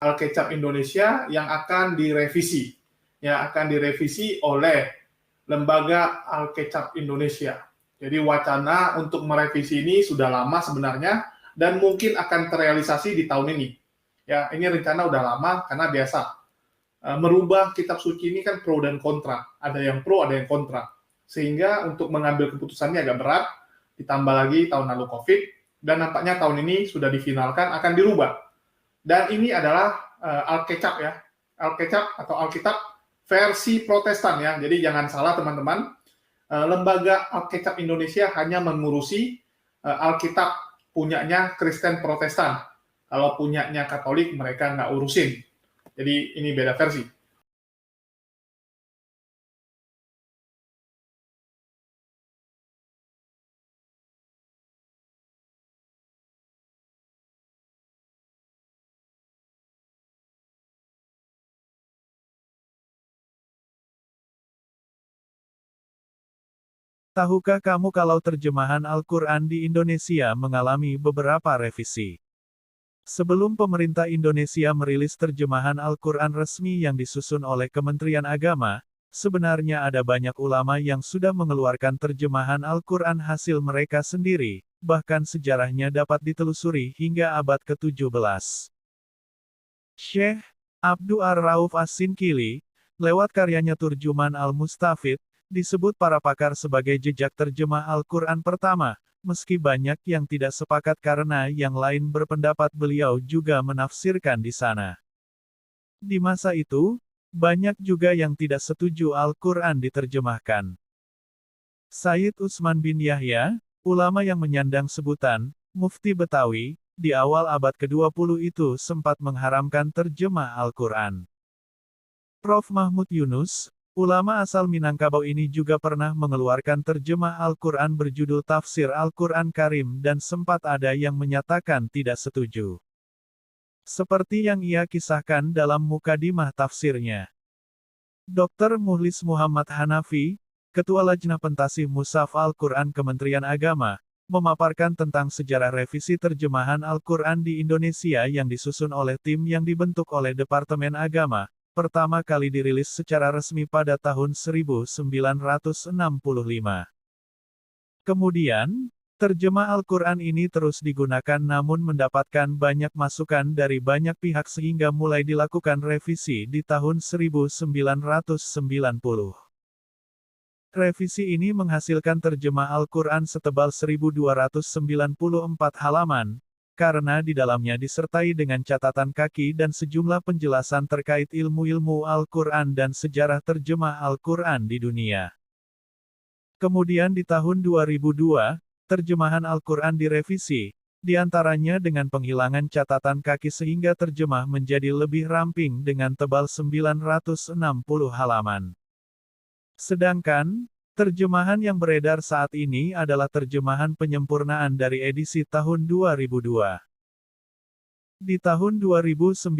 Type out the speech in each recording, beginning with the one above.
Alkitab Indonesia yang akan direvisi. Ya, akan direvisi oleh Lembaga Alkitab Indonesia. Jadi wacana untuk merevisi ini sudah lama sebenarnya dan mungkin akan terrealisasi di tahun ini. Ya, ini rencana udah lama karena biasa. Merubah kitab suci ini kan pro dan kontra. Ada yang pro, ada yang kontra. Sehingga untuk mengambil keputusannya agak berat, ditambah lagi tahun lalu COVID, dan nampaknya tahun ini sudah difinalkan akan dirubah. Dan ini adalah Alkitab ya, Alkitab atau Alkitab versi Protestan ya. Jadi jangan salah teman-teman, Lembaga Alkitab Indonesia hanya mengurusi Alkitab punyanya Kristen Protestan. Kalau punyanya Katolik mereka nggak urusin. Jadi ini beda versi. Tahukah kamu kalau terjemahan Al-Quran di Indonesia mengalami beberapa revisi? Sebelum pemerintah Indonesia merilis terjemahan Al-Quran resmi yang disusun oleh Kementerian Agama, sebenarnya ada banyak ulama yang sudah mengeluarkan terjemahan Al-Quran hasil mereka sendiri, bahkan sejarahnya dapat ditelusuri hingga abad ke-17. Syekh Abdu Ar-Rauf As-Sinkili, lewat karyanya Turjuman Al-Mustafid, disebut para pakar sebagai jejak terjemah Al-Quran pertama, meski banyak yang tidak sepakat karena yang lain berpendapat beliau juga menafsirkan di sana. Di masa itu, banyak juga yang tidak setuju Al-Quran diterjemahkan. Sayyid Utsman bin Yahya, ulama yang menyandang sebutan Mufti Betawi, di awal abad ke-20 itu sempat mengharamkan terjemah Al-Quran. Prof. Mahmud Yunus, ulama asal Minangkabau ini juga pernah mengeluarkan terjemah Al-Quran berjudul Tafsir Al-Quran Karim dan sempat ada yang menyatakan tidak setuju. Seperti yang ia kisahkan dalam mukadimah tafsirnya. Dr. Muhlis Muhammad Hanafi, Ketua Lajnah Pentasih Mushaf Al-Quran Kementerian Agama, memaparkan tentang sejarah revisi terjemahan Al-Quran di Indonesia yang disusun oleh tim yang dibentuk oleh Departemen Agama, pertama kali dirilis secara resmi pada tahun 1965. Kemudian, terjemah Al-Quran ini terus digunakan namun mendapatkan banyak masukan dari banyak pihak sehingga mulai dilakukan revisi di tahun 1990. Revisi ini menghasilkan terjemah Al-Quran setebal 1294 halaman, karena di dalamnya disertai dengan catatan kaki dan sejumlah penjelasan terkait ilmu-ilmu Al-Quran dan sejarah terjemah Al-Quran di dunia. Kemudian di tahun 2002, terjemahan Al-Quran direvisi, di antaranya dengan penghilangan catatan kaki sehingga terjemah menjadi lebih ramping dengan tebal 960 halaman. Sedangkan, terjemahan yang beredar saat ini adalah terjemahan penyempurnaan dari edisi tahun 2002. Di tahun 2019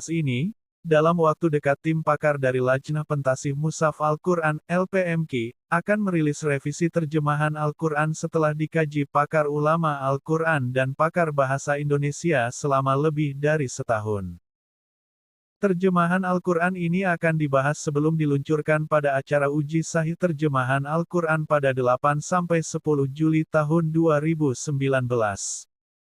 ini, dalam waktu dekat tim pakar dari Lajnah Pentasih Mushaf Al-Quran, LPMQ, akan merilis revisi terjemahan Al-Quran setelah dikaji pakar ulama Al-Quran dan pakar bahasa Indonesia selama lebih dari setahun. Terjemahan Al-Quran ini akan dibahas sebelum diluncurkan pada acara uji sahih terjemahan Al-Quran pada 8-10 Juli tahun 2019.